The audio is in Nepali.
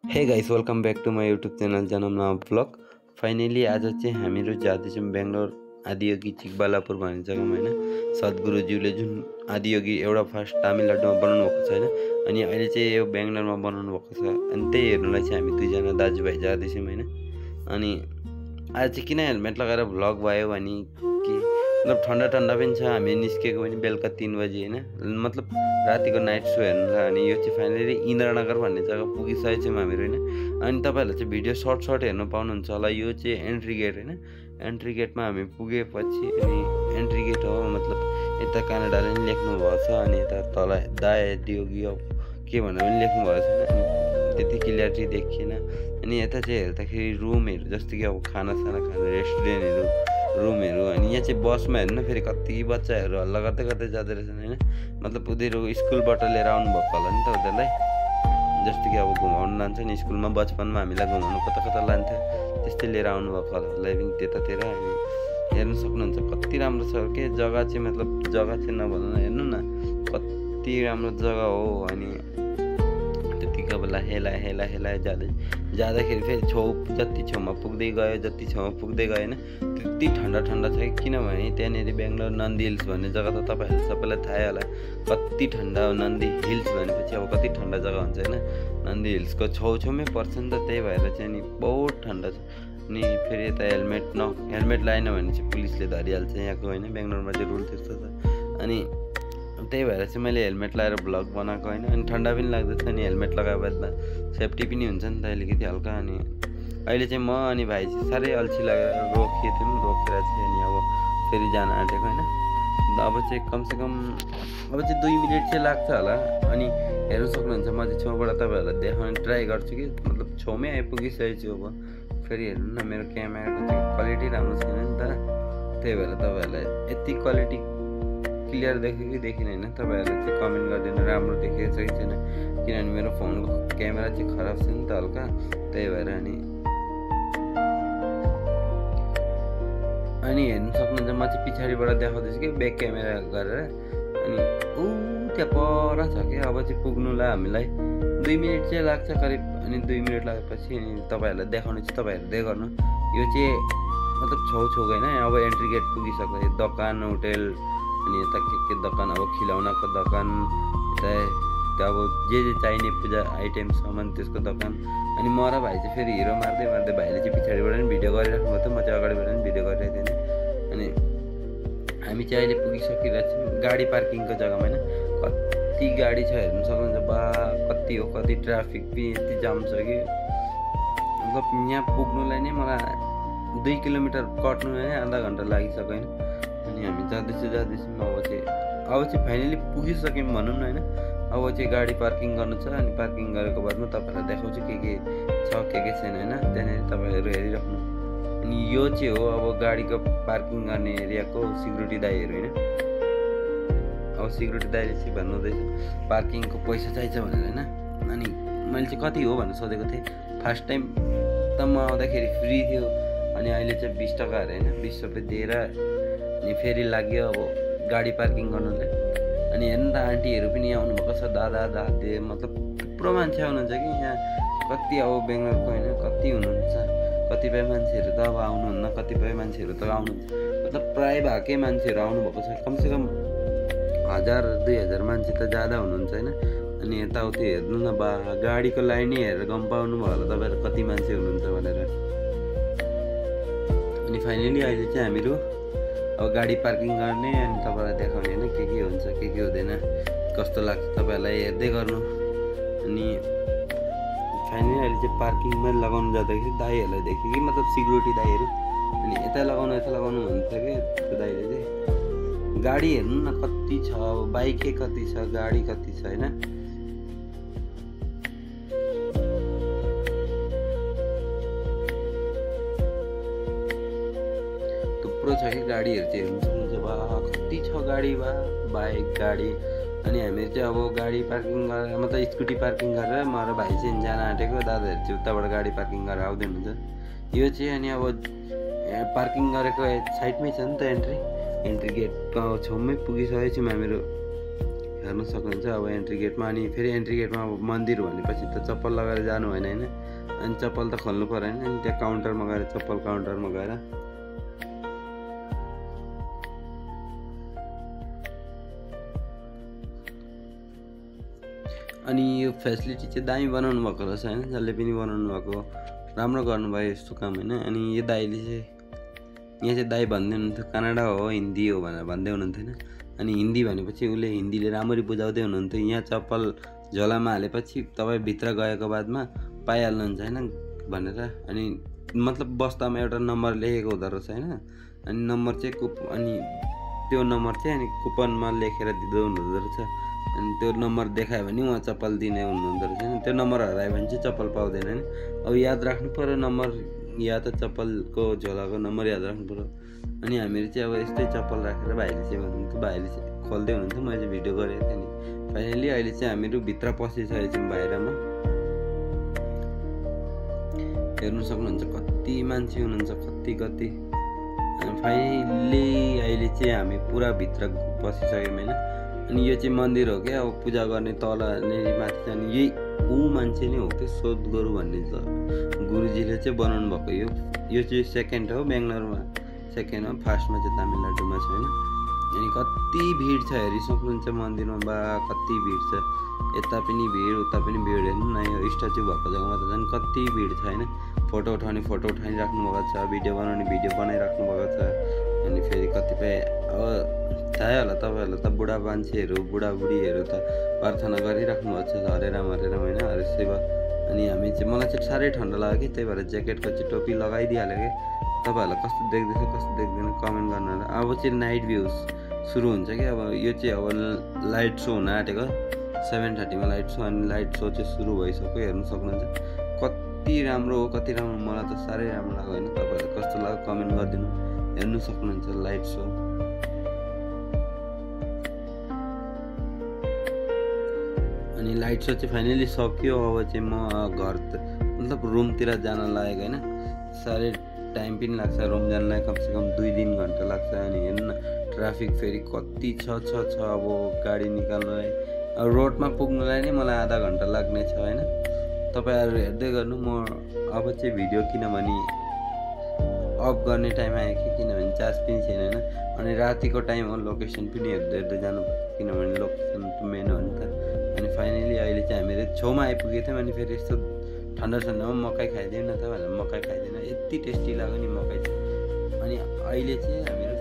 हे guys welcome back to my YouTube channel जनम नाम ब्लग। फाइनली आज चाहिँ हामीहरू जाँदैछौँ बेङ्गलोर आदियोगी चिकबालापुर भन्ने जग्गामा होइन। सद्गुरुज्यूले जुन आदियोगी एउटा फर्स्ट तमिलनाडुमा बनाउनु भएको छ होइन, अनि अहिले चाहिँ यो बेङ्गलोरमा बनाउनु भएको छ। अनि त्यही हेर्नुलाई चाहिँ हामी दुईजना दाजुभाइ जाँदैछौँ होइन। अनि आज चाहिँ किन हेलमेट लगाएर भ्लग भयो भने कि मतलब ठन्डा पनि छ। हामी निस्केको पनि बेलुका 3 बजी होइन, मतलब रातिको नाइट सो हेर्नुलाई। अनि यो चाहिँ फाइनली इन्द्रनगर भन्ने जग्गा पुगिसकेको छौँ हामीहरू होइन। अनि तपाईँहरूले चाहिँ भिडियो सर्ट हेर्नु पाउनुहुन्छ होला। यो चाहिँ एन्ट्री गेट होइन। एन्ट्री गेटमा हामी पुगेपछि अनि एन्ट्री गेट हो, मतलब यता कनाडाले पनि लेख्नु भएको छ अनि यता तल दायोगी के भनेर पनि लेख्नु भएको छैन, त्यति क्लियरिटी देखिएन। अनि यता चाहिँ हेर्दाखेरि रुमहरू जस्तो कि अब खानासाना खाने रेस्टुरेन्टहरू रुमहरू। अनि यहाँ चाहिँ बसमा हेर्नु फेरि कति बच्चाहरू हल्ला गर्दै जाँदो रहेछन् होइन। मतलब उनीहरू स्कुलबाट लिएर आउनु भएको होला नि त उनीहरूलाई, जस्तो कि अब घुमाउनु लान्छ नि स्कुलमा, बचपनमा हामीलाई घुमाउनु कता लान्थ्यो, त्यस्तै लिएर आउनु भएको होला उसलाई पनि त्यतातिर। अनि हेर्नु सक्नुहुन्छ कति राम्रो छ के जग्गा चाहिँ, मतलब जग्गा चाहिँ नभन्नु न, हेर्नु न कति राम्रो जग्गा हो। अनि त्यतिको बेला हेला जाँदाखेरि फेरि जति छेउमा पुग्दै गयो होइन, त्यति ठन्डा छ कि। किनभने त्यहाँनिर बेङ्गलोर नन्दी हिल्स भन्ने जग्गा त तपाईँहरू सबैलाई थाहै होला कति ठन्डा हो। नन्दी हिल्स भनेपछि अब कति ठन्डा जग्गा हुन्छ होइन। नन्दी हिल्सको छेउछाउमै पर्छ नि त, त्यही भएर चाहिँ नि बहुत ठन्डा छ। अनि फेरि यता हेलमेट लाएन भने चाहिँ पुलिसले धरिहाल्छ यहाँको होइन, बेङ्गलोरमा चाहिँ रुल त्यस्तो छ। अनि त्यही भएर चाहिँ मैले हेलमेट लगाएर भ्लग बनाएको होइन। अनि ठन्डा पनि लाग्दैछ, अनि हेलमेट लगाए बादमा सेफ्टी पनि हुन्छ नि त अलिकति हल्का। अनि अहिले चाहिँ म अनि भाइ चाहिँ साह्रै अल्छी लागेर रोकेर चाहिँ अनि अब फेरि जान आँटेको होइन। अब चाहिँ कमसेकम अब चाहिँ 2 मिनट चाहिँ लाग्छ होला। अनि हेर्नु सक्नुहुन्छ म चाहिँ छेउबाट तपाईँहरूलाई देखाउने ट्राई गर्छु कि, मतलब छेउमै आइपुगिसकेको छु। अब फेरि हेर्नु न मेरो क्यामेराको चाहिँ क्वालिटी राम्रो छैन नि त, त्यही भएर तपाईँहरूलाई यति क्वालिटी क्लियर देख्यो कि देखिन होइन, तपाईँहरूले चाहिँ कमेन्ट गरिदिनु राम्रो देखेको छ कि छैन। किनभने मेरो फोनको क्यामेरा चाहिँ खराब छ नि त हल्का, त्यही भएर। अनि हेर्नु सक्नुहुन्छ म चाहिँ पछाडिबाट देखाउँदैछु कि ब्याक क्यामेरा गरेर। अनि त्यहाँ पर छ कि अब चाहिँ पुग्नुलाई हामीलाई 2 मिनट चाहिँ लाग्छ करिब। अनि 2 मिनट लागेपछि अनि तपाईँहरूलाई देखाउने चाहिँ तपाईँहरू देख्नु। यो चाहिँ मतलब छेउछाउ होइन, अब एन्ट्री गेट पुगिसक्यो। दोकान होटेल अनि यता के दोकान, अब खिलौनाको दोकान, यता अब जे चाहिने पूजा आइटेम सामान त्यसको दोकान। अनि म र भाइ चाहिँ फेरि हिरो मार्दै भाइले चाहिँ पछाडिबाट पनि भिडियो गरिराख्नु भयो, म चाहिँ अगाडिबाट पनि भिडियो गरिरहेको थिएँ। अनि हामी चाहिँ अहिले पुगिसकिरहेको छौँ गाडी पार्किङको जग्गामा होइन। कति गाडी छ हेर्नु सक्नुहुन्छ, कति ट्राफिक पनि यति जाम छ कि, मतलब यहाँ पुग्नुलाई नै मलाई 2 किलोमिटर कट्नु नै आधा घन्टा लागिसक्यो होइन। अनि हामी जाँदैछौँ अब चाहिँ फाइनली पुगिसक्यौँ भनौँ न होइन। अब चाहिँ गाडी पार्किङ गर्नु छ। अनि पार्किङ गरेको बादमा तपाईँहरूलाई देखाउँछु के छ के छैन होइन, त्यहाँनिर तपाईँहरू हेरिराख्नु। अनि यो चाहिँ हो अब गाडीको पार्किङ गर्ने एरियाको सिक्युरिटी दाइहरू होइन। अब सिक्युरिटी दाइले चाहिँ भन्नुहुँदैछ पार्किङको पैसा चाहिन्छ भनेर होइन। अनि मैले चाहिँ कति हो भनेर सोधेको थिएँ। फर्स्ट टाइम त म आउँदाखेरि फ्री थियो, अनि अहिले चाहिँ 20 टकाहरू होइन, 20 रुपियाँ दिएर अनि फेरि लाग्यो अब गाडी पार्किङ गर्नुलाई। अनि हेर्नु त आन्टीहरू पनि यहाँ आउनुभएको छ, दादी, मतलब थुप्रो मान्छे आउनुहुन्छ कि यहाँ। कति अब बेङ्गलोरको होइन कति हुनुहुन्छ, कतिपय मान्छेहरू त अब आउनुहुन्न, कतिपय मान्छेहरू त आउनुहुन्छ, मतलब प्रायः भएकै मान्छेहरू आउनुभएको छ। कमसेकम 1000-2000 मान्छे त ज्यादा हुनुहुन्छ होइन। अनि यताउति हेर्नु न गाडीको लाइनै हेरेर गम पाउनु भयो होला तपाईँहरू कति मान्छे हुनुहुन्छ भनेर। अनि फाइनली अहिले चाहिँ हामीहरू अब गाडी पार्किङ गर्ने अनि तपाईँलाई देखाउने होइन के हुन्छ के हुँदैन, कस्तो लाग्छ तपाईँहरूलाई हेर्दै गर्नु। अनि फाइनली अहिले चाहिँ पार्किङमा लगाउनु जाँदाखेरि दाइहरूलाई देखेँ कि, मतलब सिक्युरिटी दाइहरू। अनि यता लगाउनु भन्थ्यो कि त्यो दाइले चाहिँ। गाडी हेर्नु न कति छ, अब बाइकै कति छ, गाडी कति छ होइन। थुप्रो छ कि गाडीहरू चाहिँ हेर्नु सक्नुहुन्छ, कति छ गाडी बाइक गाडी। अनि हामीले चाहिँ अब गाडी पार्किङ गरेर, मतलब स्कुटी पार्किङ गरेर म र भाइ चाहिँ जान आँटेको। दादाहरू चाहिँ उताबाट गाडी पार्किङ गरेर आउँदै हुनुहुन्छ। यो चाहिँ अनि अब पार्किङ गरेको साइडमै छ नि त एन्ट्री गेटको छेउमै पुगिसकेको छौँ हामीहरू। हेर्न सक्नुहुन्छ अब एन्ट्री गेटमा। अनि फेरि एन्ट्री गेटमा अब मन्दिर भनेपछि त चप्पल लगाएर जानु भएन होइन, अनि चप्पल त खोल्नु परेन। अनि त्यहाँ काउन्टरमा गएर चप्पल काउन्टरमा गएर अनि यो फेसिलिटी चाहिँ दामी बनाउनु भएको रहेछ होइन, जसले पनि बनाउनु भएको राम्रो गर्नुभयो यस्तो काम होइन। अनि यो दाइले चाहिँ यहाँ चाहिँ दाइ भन्दै हुनुहुन्थ्यो कन्नडा हो हिन्दी हो भनेर भन्दै हुनुहुन्थ्यो होइन। अनि हिन्दी भनेपछि उसले हिन्दीले राम्ररी बुझाउँदै हुनुहुन्थ्यो। यहाँ चप्पल झोलामा हालेपछि तपाईँ भित्र गएको बादमा पाइहाल्नुहुन्छ होइन भनेर। अनि मतलब बस्तामा एउटा नम्बर लेखेको हुँदो रहेछ होइन, अनि नम्बर चाहिँ अनि त्यो नम्बर चाहिँ अनि कुपनमा लेखेर दिँदो हुनुहुँदो रहेछ। अनि त्यो नम्बर देखायो भने उहाँ चप्पल दिने हुनुहुँदो रहेछ होइन। त्यो नम्बर हरायो भने चाहिँ चप्पल पाउँदैन होइन। अब याद राख्नु पऱ्यो नम्बर, या त चप्पलको झोलाको नम्बर याद राख्नु पऱ्यो। अनि हामीहरू चाहिँ अब यस्तै चप्पल राखेर भाइले चाहिँ भन्नुहुन्थ्यो, भाइले चाहिँ खोल्दै हुनुहुन्थ्यो, मैले चाहिँ भिडियो गरेको थिएँ नि। फाइनली अहिले चाहिँ हामीहरू भित्र पसिसकेको छौँ बाहिरमा, हेर्नु सक्नुहुन्छ कति मान्छे हुनुहुन्छ, कति। अनि फाइनली अहिले चाहिँ हामी पुरा भित्र पसिसक्यौँ होइन। अनि यो चाहिँ मन्दिर हो क्या, अब पूजा गर्ने तल माथि जाने यही ऊ मान्छे नै हो क्या, सद्गुरु भन्ने गुरुजीले चाहिँ बनाउनु भएको। यो चाहिँ सेकेन्ड हो बेङ्गलोरमा, सेकेन्ड हो, फर्स्टमा चाहिँ तमिलनाडुमा छ होइन। अनि कति भिड छ हेरि सक्नुहुन्छ मन्दिरमा, बा कति भिड छ, यता पनि भिड उता पनि भिड। हेर्नु न यो स्ट्याचु भएको जग्गामा त झन् कति भिड छ होइन। फोटो उठाउने फोटो उठाइराख्नु भएको छ, भिडियो बनाउने भिडियो बनाइराख्नु भएको छ। अनि फेरि कतिपय अब थाहै होला तपाईँहरूलाई त बुढा मान्छेहरू बुढाबुढीहरू त प्रार्थना गरिराख्नु भएको छ हरे राम होइन, हरे शिव। अनि हामी चाहिँ मलाई चाहिँ साह्रै ठन्डा लाग्यो कि, त्यही भएर ज्याकेटको चाहिँ टोपी लगाइदिइहाल्यो कि। तपाईँहरूलाई कस्तो देख्दैछ कस्तो देख्दैन कमेन्ट गर्नु होला। अब चाहिँ नाइट भ्युज सुरु हुन्छ कि, अब यो चाहिँ अब लाइट सो हुन आँटेको 7:30मा लाइट सो। अनि लाइट सो चाहिँ सुरु भइसक्यो, हेर्नु सक्नुहुन्छ कति राम्रो हो, कति राम्रो। मलाई त साह्रै राम्रो लाग्यो होइन, तपाईँहरूलाई कस्तो लाग्यो कमेन्ट गरिदिनु। हेर्नु सक्नुहुन्छ लाइट सो। अनि लाइट सो चाहिँ फाइनली सक्यो। अब चाहिँ म घर मतलब रुमतिर जान लागेको होइन, साह्रै टाइम पनि लाग्छ रुम जानलाई, कमसेकम 2-3 घन्टा लाग्छ। अनि हेर्नु न ट्राफिक फेरि कति छ अब गाडी निकाल्नलाई, अब रोडमा पुग्नलाई नै मलाई आधा घन्टा लाग्ने छ होइन। तपाईँहरू हेर्दै गर्नु। म अब चाहिँ भिडियो किनभने अफ गर्ने टाइम आयो कि, किनभने चार्ज पनि छैन होइन। अनि रातिको टाइम हो, लोकेसन पनि हेर्दै जानुपर्छ, किनभने लोकेसन मेन हो नि त। अनि फाइनली अहिले चाहिँ हामीहरू छेउमा आइपुगेको थियौँ। अनि फेरि यस्तो ठन्डामा मकै खाइदिउँ न त भनेर मकै खाइदिउँ, यति टेस्टी लाग्यो नि मकै चाहिँ। अनि अहिले चाहिँ हामीहरू